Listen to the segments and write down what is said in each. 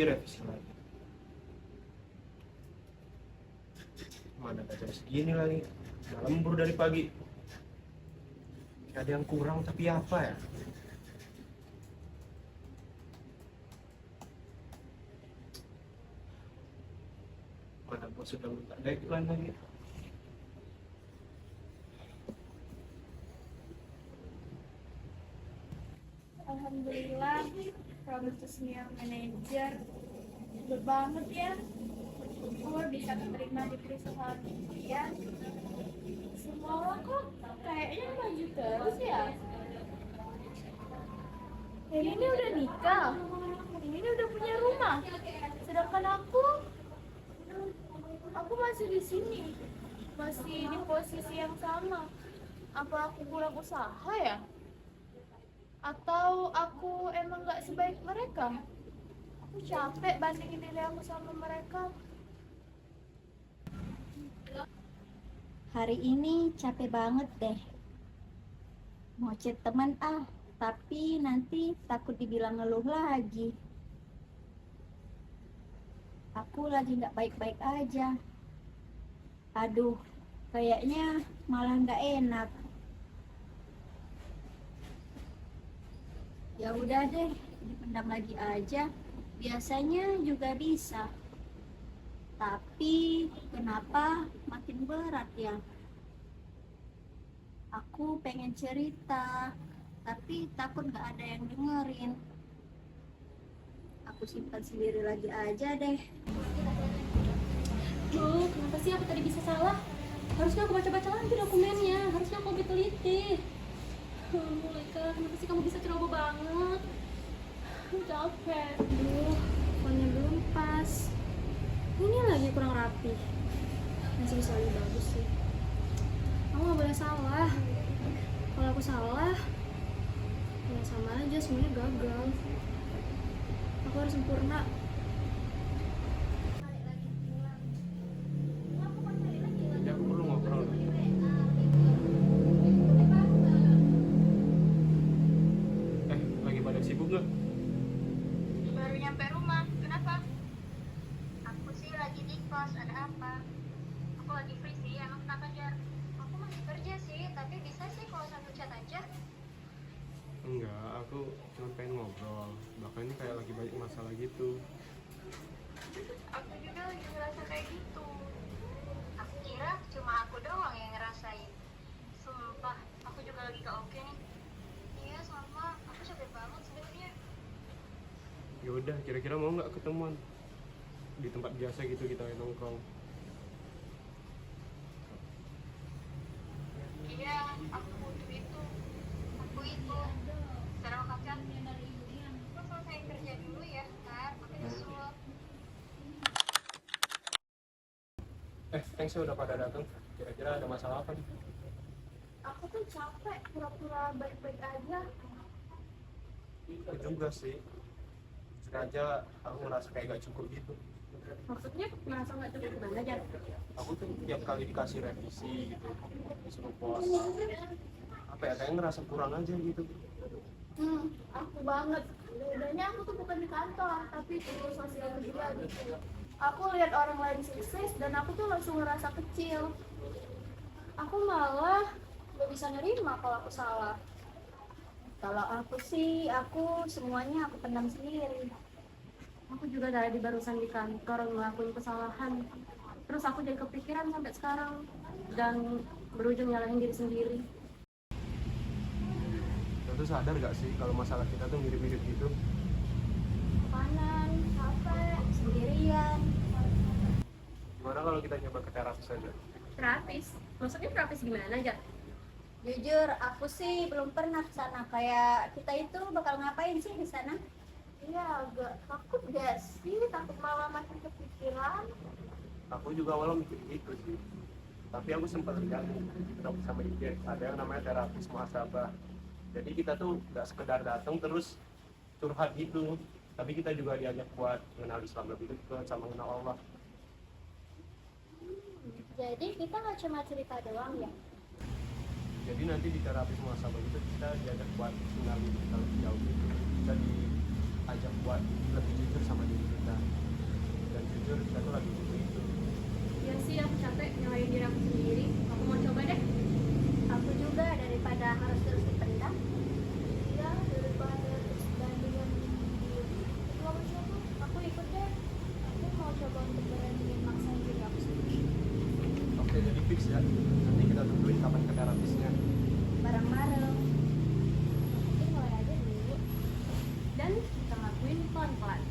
revisi lagi. Mana gak jam segini lagi, udah lembur dari pagi. Ada yang kurang tapi apa ya? Mana bos sudah minta deadline lagi. Alhamdulillah, kamu tuh senior manager. Hebat banget ya. Gue bisa terima di perusahaan ya. Semua orang kok kayaknya maju terus ya. Ini udah nikah, ini udah punya rumah. Sedangkan aku masih di sini, masih di posisi yang sama. Apa aku kurang usaha ya? Atau aku emang gak sebaik mereka? Aku capek bandingin diri aku sama mereka. Hari ini capek banget deh. Mau chat teman tapi nanti takut dibilang ngeluh lagi. Aku lagi nggak baik-baik aja. Aduh, kayaknya malah nggak enak. Ya udah deh, dipendam lagi aja. Biasanya juga bisa. Tapi kenapa makin berat ya? Aku pengen cerita, tapi takut gak ada yang dengerin. Aku simpan sendiri lagi aja deh. Duh, kenapa sih aku tadi bisa salah? Harusnya aku baca-baca lagi dokumennya, harusnya aku lebih teliti. Mulika, kenapa sih kamu bisa ceroboh banget? Capek. Duh, pokoknya belum pas. Ini lagi kurang rapi. Masih bisa lebih bagus sih. Aku gak boleh salah. Kalau aku salah, ya sama aja semuanya gagal. Aku harus sempurna. Ya aku perlu ngobrol. Lagi pada sibuk nggak? Baru nyampe rumah, kenapa? Aku sih lagi di kos, ada apa? Aku lagi free sih, emang kenapa Jar? Aku masih kerja sih, tapi bisa sih kalau sambil chat aja. Enggak, aku cuma pengen ngobrol. Bahkan ini kayak lagi banyak masalah gitu. Aku juga lagi ngerasa kayak gitu. Aku kira cuma aku doang yang ngerasain. Sumpah, aku juga lagi gak oke nih. Iya sama, aku capek banget sebenarnya. Ya udah, kira-kira mau nggak ketemuan di tempat biasa gitu kita nongkrong? Iya, aku butuh itu. Aku itu. Sekarang kaca. Aku selesai kerja dulu ya, ntar aku nyusul. Thanks ya udah pada datang. Kira-kira ada masalah apa nih? Aku tuh capek, pura-pura baik-baik aja. Itu juga sih. Sengaja aku ngerasa kayak gak cukup gitu. Maksudnya merasa nggak cukup gimana, Jar? Aku tuh tiap kali dikasih revisi gitu, disuruh pos, apa ya, kayak ngerasa kurang aja gitu. Aku banget. Bedanya aku tuh bukan di kantor, tapi di sosial media gitu. Aku lihat orang lain sukses dan aku tuh langsung ngerasa kecil. Aku malah gak bisa nerima kalau aku salah. Kalau aku sih, aku semuanya aku pendam sendiri. Aku juga tadi barusan di kantor ngelakuin kesalahan. Terus aku jadi kepikiran sampai sekarang dan berujung nyalahin diri sendiri. Kita tuh sadar gak sih kalau masalah kita tuh mirip-mirip gitu? Kanan, capek, sendirian. Gimana kalau kita nyoba ke terapis aja? Terapis? Maksudnya terapis gimana, Jar? Jujur, aku sih belum pernah ke sana. Kayak kita itu bakal ngapain sih di sana? Iya, agak takut gak sih? Takut malah makin kepikiran. Aku juga awalnya mikir gitu sih. Tapi aku sempat lihat sama IG, ada yang namanya terapis muhasabah. Jadi kita tuh nggak sekedar datang terus curhat gitu, tapi kita juga diajak buat mengenal Islam lebih dekat sama mengenal Allah. Jadi kita nggak cuma cerita doang ya? Jadi nanti di terapis muhasabah itu kita diajak buat mengenal kita lebih jauh gitu. Kita ajak buat lebih jujur sama diri kita, dan jujur kita tuh lagi butuh itu. Ya sih, aku capek nyalain diri aku sendiri. Aku mau coba deh. Aku juga, daripada harus terus dipendam. Iya, daripada terus bandingan diri. Itu aku coba, aku ikut deh. Aku mau coba untuk beraniin maksain diri aku sendiri. Oke, jadi fix ya, nanti kita tentuin kapan ke terapisnya. Bareng-bareng. Mungkin mulai aja dulu. Dan kita lakuin pelan-pelan.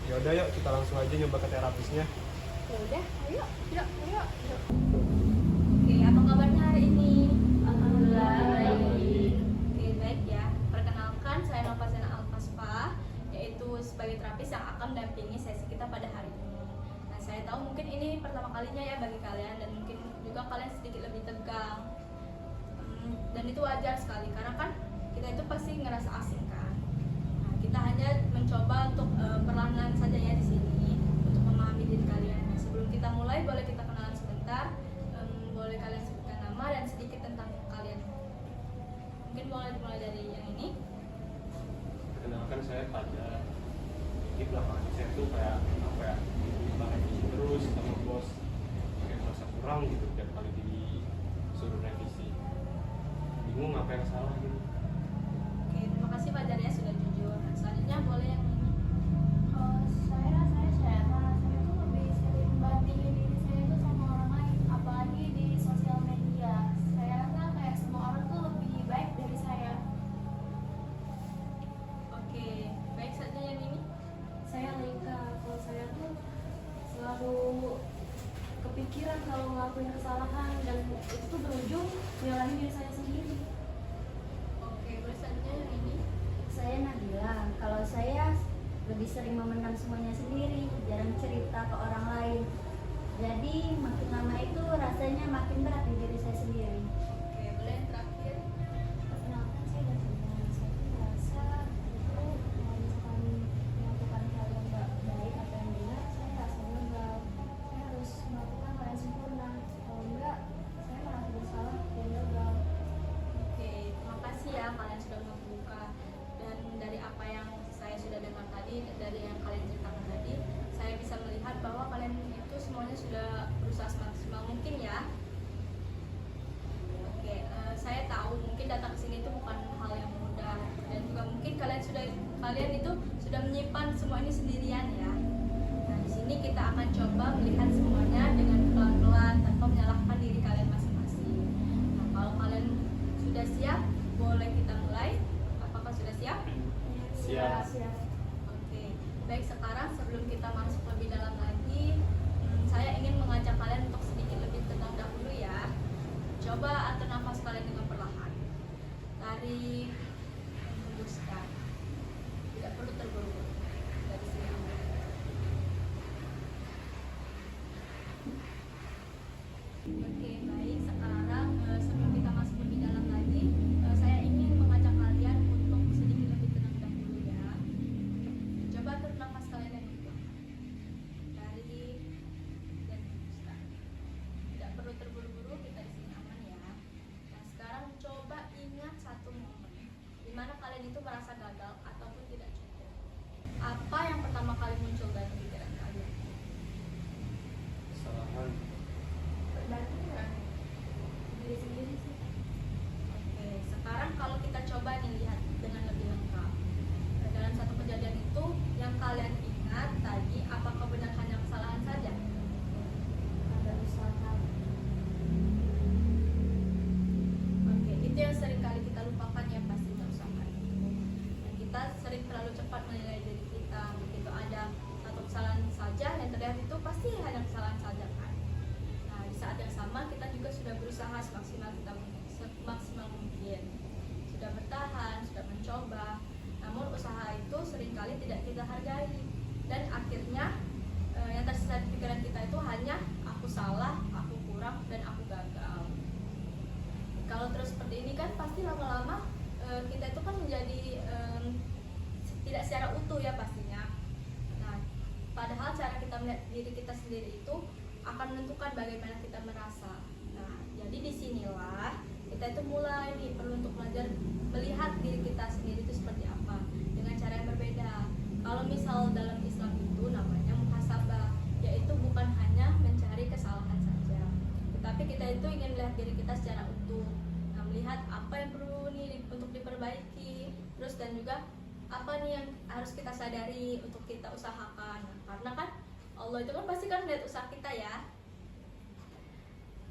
Ya udah, yuk kita langsung aja nyoba ke terapisnya. Ya udah, ayo. Yuk, ayo. Oke, apa kabarnya hari ini? Alhamdulillah, baik. Oke, baik ya. Perkenalkan, saya Novasena Alfasfa, yaitu sebagai terapis yang akan mendampingi sesi kita pada hari ini. Nah, saya tahu mungkin ini pertama kalinya ya bagi kalian, dan mungkin juga kalian sedikit lebih tegang. Dan itu wajar sekali, karena kan kita itu pasti ngerasa asing kan. Nah, kita hanya mencoba untuk perlahan-lahan saja ya di sini untuk memahami diri kalian. Nah, sebelum kita mulai, boleh kita kenalan sebentar. Boleh kalian sebutkan nama dan sedikit tentang kalian. Mungkin boleh dimulai dari yang ini. Perkenalkan, saya Fajar. Di belakang saya tuh kayak apa ya, revisi terus sama bos, kayak merasa kurang gitu tiap kali disuruh revisi, bingung apa yang salah gitu. Oke, terima kasih Fajar ya sudah jujur. Nah, selanjutnya boleh yang ini. Kalau saya rasanya saya tuh lebih sering bandingin diri saya itu sama orang lain, apalagi di sosial media. Saya rasa kayak semua orang tuh lebih baik dari saya. Oke, baik saja yang ini. Saya Lika. Kalau saya tuh selalu kepikiran kalau ngelakuin kesalahan dan itu tuh berujung nyalahin diri saya sendiri. Oke, boleh saja yang ini. Saya Nabila. Kalau saya lebih sering memendam semuanya sendiri, jarang cerita ke orang lain. Jadi makin lama itu rasanya makin berat di diri saya sendiri. Oke, boleh yang terakhir. Perkenalkan, saya Davina. Saya tuh merasa itu kalau misalkan melakukan hal yang nggak baik atau yang benar, saya merasa gagal. Saya harus melakukan hal yang sempurna. Kalau enggak, saya merasa bersalah dan gagal. Oke, terima kasih ya kalian sudah membuka. Dan dari apa yang saya sudah dengar tadi, dari yang kalian ceritakan tadi, saya bisa melihat bahwa kalian itu semuanya sudah berusaha semaksimal mungkin ya. Oke, saya tahu mungkin datang ke sini itu bukan hal yang mudah, dan juga mungkin kalian itu sudah menyimpan semua ini sendirian ya. Nah, di sini kita akan coba melihat semuanya dengan pelan-pelan tanpa menyalahkan diri kalian masing-masing. Nah, kalau kalian sudah siap, boleh kita mulai. Apakah sudah siap? Siap. Oke, baik, sekarang sebelum kita masuk lebih dalam lagi, saya ingin mengajak kalian untuk sedikit lebih tenang dahulu ya. Coba atur nafas kalian dengan perlahan. Tarik, hembuskan. Tidak perlu terburu-buru. Dari sini. Oke, baik. Sekarang sebelum kita masuk lebih dalam lagi, saya ingin mengajak kalian untuk sedikit lebih tenang dahulu ya. Coba atur nafas kalian dengan perlahan. Tarik dan hembuskan. Tidak perlu terburu-buru, kita di sini aman ya. Nah, sekarang coba ingat satu momen di mana kalian itu merasa gagal ataupun tidak cukup. Apa yang pertama kali muncul dalam pikiran kalian? Kesalahan. Berarti diri sendiri sih. Oke, sekarang kalau kita coba nih lihat dengan lebih lengkap. Dalam satu kejadian itu yang kalian ingat tadi, apakah benar hanya kesalahan saja? Ada usaha. Oke, itu yang sering kali kita lupakan ya, pastinya usaha itu. Dan kita sering terlalu cepat menilai diri kita. Begitu ada satu kesalahan saja yang terlihat itu pasti hanya kesalahan saja kan. Nah, di saat yang sama kita juga sudah berusaha semaksimal mungkin. Sudah bertahan, sudah mencoba. Namun usaha itu seringkali tidak kita hargai. Dan akhirnya yang tersisa di pikiran kita itu hanya aku salah, aku kurang, dan aku gagal. Kalau terus seperti ini kan pasti lama-lama kita itu kan menjadi tidak secara utuh ya pastinya. Nah, padahal cara kita melihat diri kita sendiri itu akan menentukan bagaimana kita merasa. Nah, jadi disinilah kita itu mulai nih perlu untuk belajar melihat diri kita sendiri itu seperti apa. Kalau misal dalam Islam itu namanya muhasabah, yaitu bukan hanya mencari kesalahan saja, tetapi kita itu ingin melihat diri kita secara utuh. Nah, melihat apa yang perlu nih untuk diperbaiki, terus dan juga apa nih yang harus kita sadari untuk kita usahakan. Nah, karena kan Allah itu kan pasti kan melihat usaha kita ya.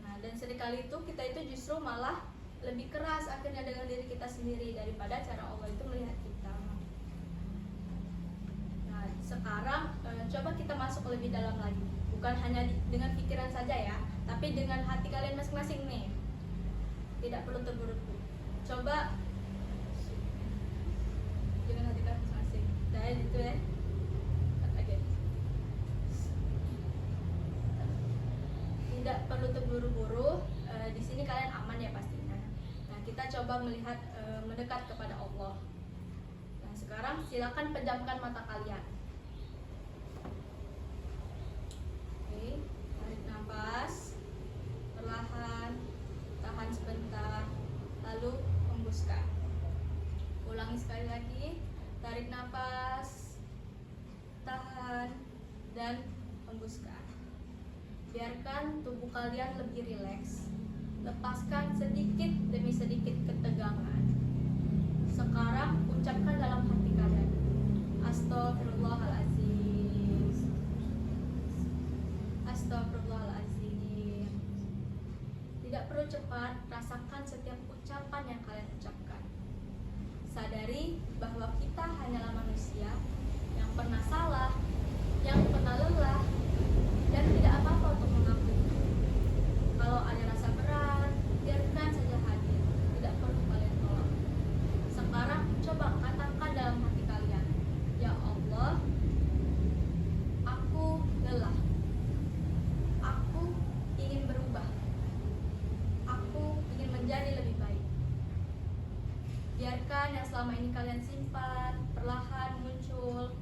Nah, dan seringkali itu kita itu justru malah lebih keras akhirnya dengan diri kita sendiri daripada cara Allah itu melihat kita. Nah, sekarang coba kita masuk lebih dalam lagi. Bukan hanya dengan pikiran saja ya, tapi dengan hati kalian masing-masing nih. Tidak perlu terburu-buru. Coba dengan hati kalian masing-masing. Dan itu ya. Oke. Tidak perlu terburu-buru. Di sini kalian aman ya pastinya. Nah, kita coba melihat mendekat kepada Allah. Nah, sekarang silakan pejamkan mata kalian. Oke, tarik nafas perlahan, tahan sebentar, lalu hembuskan. Ulangi sekali lagi, tarik nafas, tahan, dan hembuskan. Biarkan tubuh kalian lebih rileks. Lepaskan sedikit demi sedikit ketegangan. Sekarang ucapkan dalam hati kalian, Astaghfirullahaladzim, Astaghfirullahaladzim. Tidak perlu cepat, rasakan setiap ucapan yang kalian ucapkan. Sadari bahwa kita hanyalah manusia yang pernah salah, yang pernah lelah, dan tidak apa-apa untuk mengakui. Kalau ada rasa berat, biarkan saja hadir, tidak perlu kalian tolak. Sekarang coba katakan dalam hati kalian, ya Allah, aku lelah, aku ingin berubah, aku ingin menjadi lebih baik. Biarkan yang selama ini kalian simpan perlahan muncul,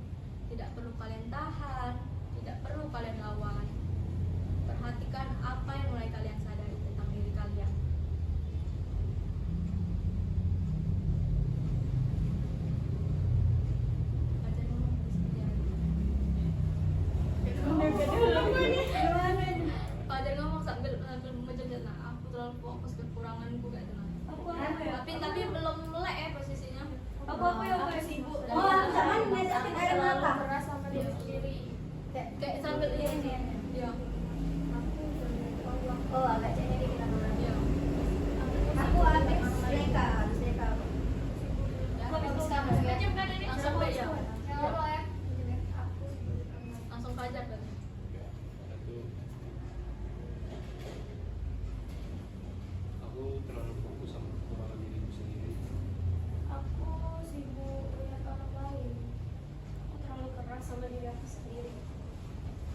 tidak perlu kalian tahan, tidak perlu kalian lawan. Perhatikan apa yang mulai kalian sadari tentang diri kalian. Baca ngomong Fajar ngomong sambil menjelaskan, nah, aku terlalu fokus kekuranganku gak tenang. Tapi belum melek ya posisinya. Aku yang sibuk. Jangan netesin air mata. keras sama diri sendiri. Kayak sambil ini. Iya. Oh, agak cengeng dikit sama Iya. aku habis leka. Langsung aja. Ya Allah ya. Langsung Fajar kan. Aku terlalu fokus sama kekurangan diriku sendiri. Aku sibuk lihat orang lain. Aku terlalu keras sama diri aku sendiri.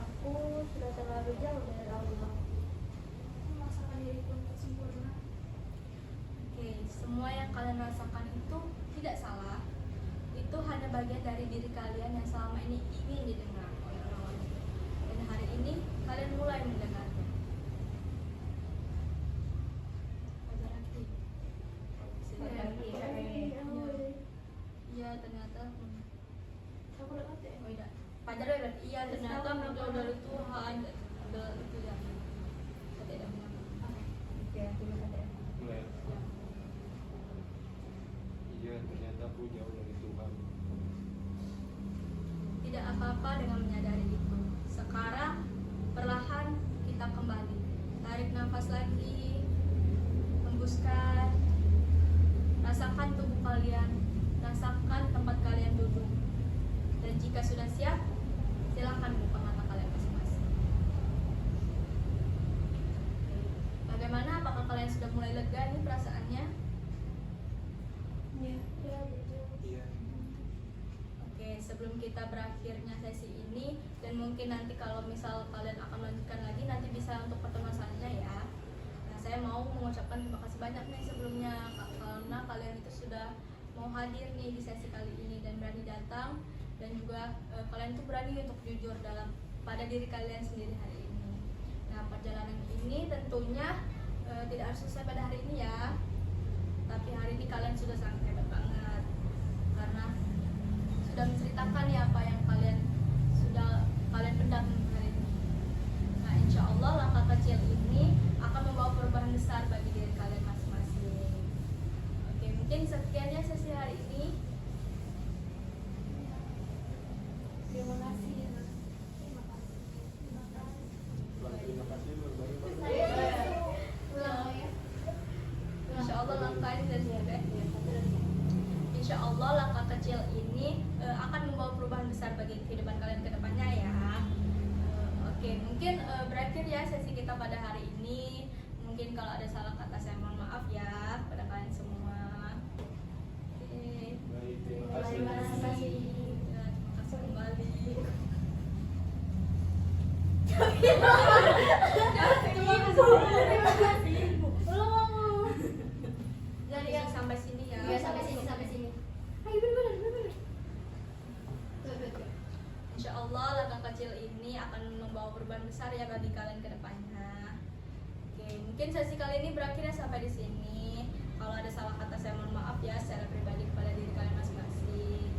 Aku sudah terlalu jauh dari Allah. Aku memaksakan diriku untuk sempurna. Oke, semua yang kalian rasakan itu tidak salah. Itu hanya bagian dari diri kalian yang selama ini ingin didengar oleh orang lain. Dan hari ini kalian mulai mendengarnya. Fajar lagi. Iya ternyata. Aku lewat ya. Oh iya. Fajar ya berarti iya ternyata muncul dari Tuhan. Ada itu ya. Tidak benar. Ya, terima kasih. Mulai. Ya. Iya, ternyata aku jauh dari Tuhan. Tidak apa-apa dengan menyadari itu. Sekarang perlahan kita kembali. Tarik nafas lagi. Hembuskan. Rasakan tubuh kalian. Rasakan tempat kalian duduk. Dan jika sudah siap, silakan buka mata kalian masing-masing. Bagaimana? Apakah kalian sudah mulai lega nih perasaannya? Ya, betul. Iya. Oke, sebelum kita berakhirnya sesi ini, dan mungkin nanti kalau misal kalian akan melanjutkan lagi, nanti bisa untuk pertemuan selanjutnya ya. Nah, saya mau mengucapkan terima kasih banyak nih sebelumnya, karena kalian itu sudah mau hadir nih di sesi kali ini dan berani datang, dan juga kalian itu berani untuk jujur pada diri kalian sendiri hari ini. Nah, perjalanan ini tentunya tidak harus selesai pada hari ini ya, tapi hari ini kalian sudah sangat hebat banget karena sudah menceritakan ya apa yang sudah kalian pendam hari ini. Nah, insya Allah langkah kecil ini akan membawa perubahan besar bagi diri kalian masing-masing. Oke, mungkin sekian ya sesi hari ini. Terima kasih. Terima kasih. Insya Allah langkah ini dari sini. Insya Allah langkah kecil ini akan membawa perubahan besar bagi kehidupan kalian ke depannya ya. Oke, mungkin berakhir ya sesi kita pada hari ini. Mungkin kalau ada salah kata saya mohon maaf ya pada kalian semua. Oke. Baik, terima Terima kasih. kasih. Ya, terima kasih kembali. Jadi ya sampai sini ya. Ya, sampai sini. Ayo bener. Insya Allah langkah kecil ini akan membawa perubahan besar ya bagi kalian ke depannya. Oke, mungkin sesi kali ini berakhir ya sampai di sini. Kalau ada salah kata saya mohon maaf ya secara pribadi kepada diri kalian masing-masing.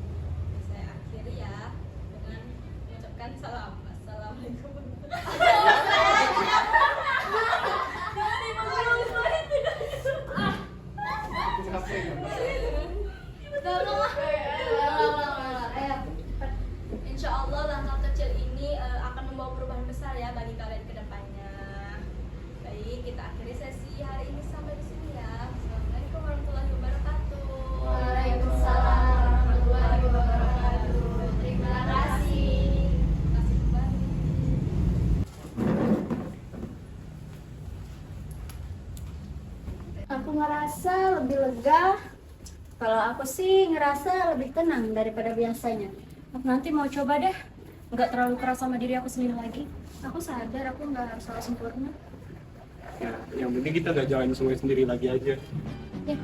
Oke, saya akhiri ya dengan mengucapkan salam. Assalamualaikum warahmatullahi Insya Allah langkah kecil ini akan membawa perubahan besar ya bagi kalian ke depannya. Baik, kita akhiri sesi hari ini sampai di sini ya. Assalamualaikum warahmatullahi wabarakatuh. Waalaikumsalam warahmatullahi wabarakatuh. Terima kasih. Terima kasih kembali. Aku ngerasa lebih lega. Kalau aku sih ngerasa lebih tenang daripada biasanya. Aku nanti mau coba deh, nggak terlalu keras sama diri aku sendiri lagi. Aku sadar aku nggak harus selalu sempurna. Ya, yang penting kita nggak jalanin semuanya sendiri lagi aja. Ya,